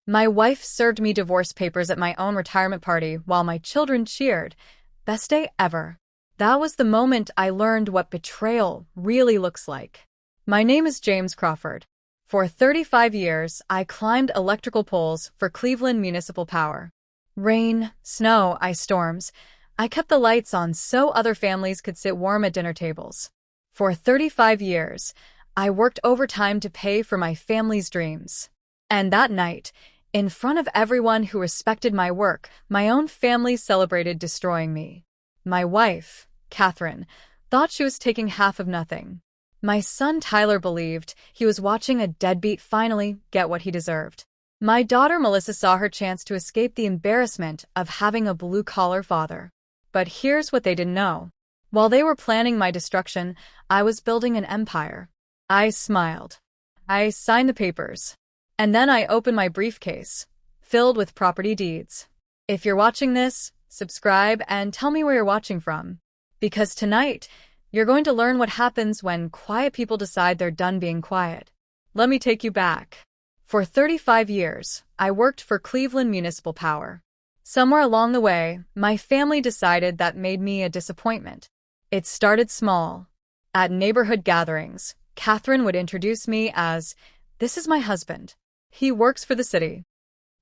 My wife served me divorce papers at my own retirement party while my children cheered. Best day ever. That was the moment I learned what betrayal really looks like. My name is James Crawford. For 35 years, I climbed electrical poles for Cleveland Municipal Power. Rain, snow, ice storms. I kept the lights on so other families could sit warm at dinner tables. For 35 years, I worked overtime to pay for my family's dreams. And that night, in front of everyone who respected my work, my own family celebrated destroying me. My wife, Catherine, thought she was taking half of nothing. My son Tyler believed he was watching a deadbeat finally get what he deserved. My daughter Melissa saw her chance to escape the embarrassment of having a blue-collar father. But here's what they didn't know. While they were planning my destruction, I was building an empire. I smiled. I signed the papers. And then I opened my briefcase, filled with property deeds. If you're watching this, subscribe and tell me where you're watching from. Because tonight, you're going to learn what happens when quiet people decide they're done being quiet. Let me take you back. For 35 years, I worked for Cleveland Municipal Power. Somewhere along the way, my family decided that made me a disappointment. It started small. At neighborhood gatherings, Catherine would introduce me as, "This is my husband. He works for the city."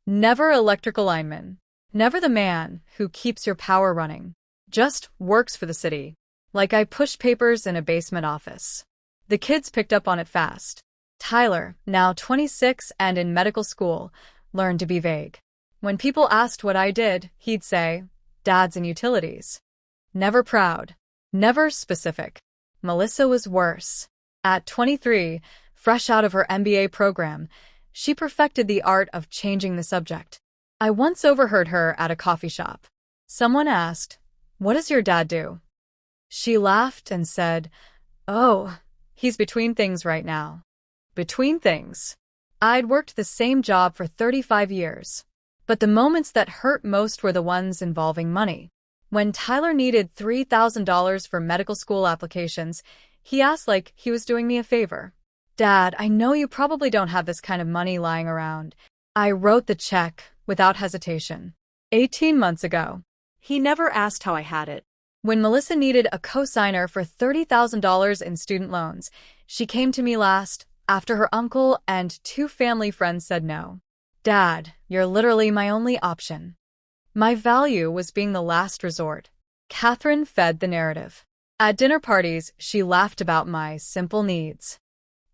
Never electrical lineman. Never the man who keeps your power running. Just works for the city. Like I pushed papers in a basement office. The kids picked up on it fast. Tyler, now 26 and in medical school, learned to be vague. When people asked what I did, he'd say, "Dad's in utilities." Never proud. Never specific. Melissa was worse. At 23, fresh out of her MBA program, she perfected the art of changing the subject. I once overheard her at a coffee shop. Someone asked, "What does your dad do?" She laughed and said, "Oh, he's between things right now." Between things. I'd worked the same job for 35 years. But the moments that hurt most were the ones involving money. When Tyler needed $3,000 for medical school applications, he asked like he was doing me a favor. "Dad, I know you probably don't have this kind of money lying around." I wrote the check without hesitation. 18 months ago. He never asked how I had it. When Melissa needed a co-signer for $30,000 in student loans, she came to me last, after her uncle and 2 family friends said no. "Dad, you're literally my only option." My value was being the last resort. Catherine fed the narrative. At dinner parties, she laughed about my simple needs.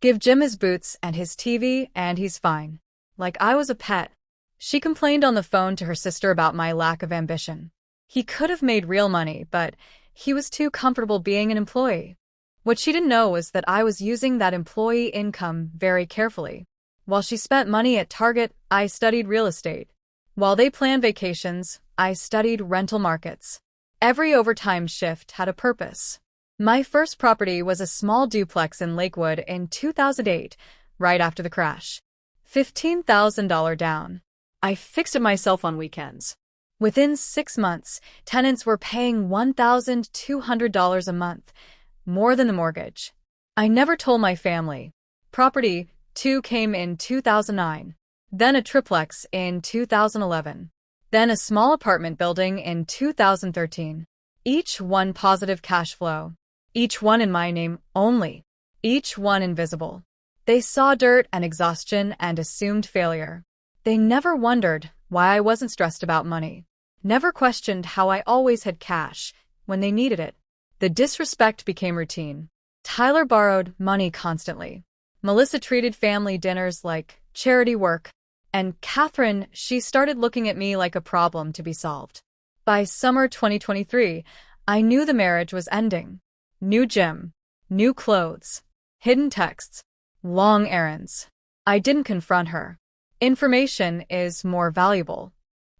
Give Jim his boots and his TV and he's fine. Like I was a pet. She complained on the phone to her sister about my lack of ambition. He could have made real money, but he was too comfortable being an employee. What she didn't know was that I was using that employee income very carefully. While she spent money at Target, I studied real estate. While they planned vacations, I studied rental markets. Every overtime shift had a purpose. My first property was a small duplex in Lakewood in 2008, right after the crash. $15,000 down. I fixed it myself on weekends. Within 6 months, tenants were paying $1,200 a month, more than the mortgage. I never told my family. Property 2 came in 2009, then a triplex in 2011, then a small apartment building in 2013. Each one positive cash flow. Each one in my name only. Each one invisible. They saw dirt and exhaustion and assumed failure. They never wondered why I wasn't stressed about money. Never questioned how I always had cash when they needed it. The disrespect became routine. Tyler borrowed money constantly. Melissa treated family dinners like charity work. And Catherine, she started looking at me like a problem to be solved. By summer 2023, I knew the marriage was ending. New gym, new clothes, hidden texts, long errands. I didn't confront her. Information is more valuable.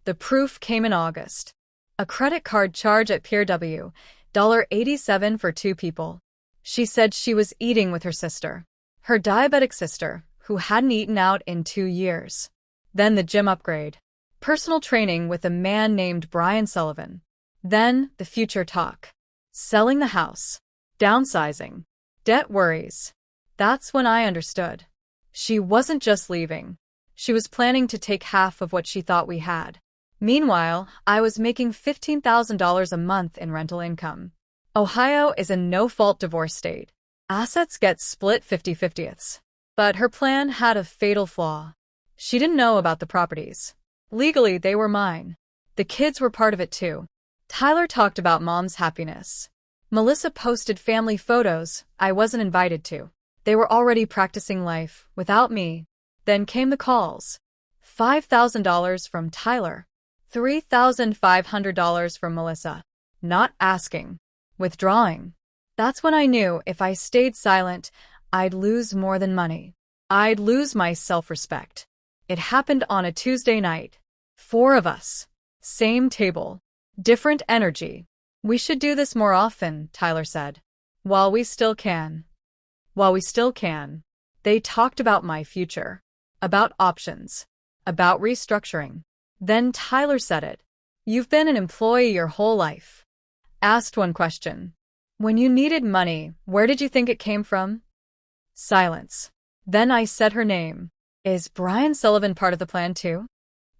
The proof came in August. A credit card charge at Pier W, $87 for 2 people. She said she was eating with her sister. Her diabetic sister, who hadn't eaten out in 2 years. Then the gym upgrade. Personal training with a man named Brian Sullivan. Then the future talk. Selling the house. Downsizing. Debt worries. That's when I understood. She wasn't just leaving. She was planning to take half of what she thought we had. Meanwhile, I was making $15,000 a month in rental income. Ohio is a no-fault divorce state. Assets get split 50-50ths. But her plan had a fatal flaw. She didn't know about the properties. Legally, they were mine. The kids were part of it too. Tyler talked about mom's happiness. Melissa posted family photos I wasn't invited to. They were already practicing life without me. Then came the calls. $5,000 from Tyler. $3,500 from Melissa. Not asking. Withdrawing. That's when I knew if I stayed silent, I'd lose more than money. I'd lose my self-respect. It happened on a Tuesday night. 4 of us. Same table. Different energy. We should do this more often, Tyler said. While we still can. While we still can. They talked about my future. About options. About restructuring. Then Tyler said it. You've been an employee your whole life. Asked one question. When you needed money, where did you think it came from? Silence. Then I said her name. Is Brian Sullivan part of the plan too?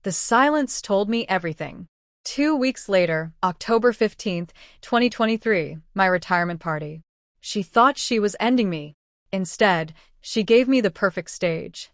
The silence told me everything. 2 weeks later, October 15th, 2023, my retirement party. She thought she was ending me. Instead, she gave me the perfect stage.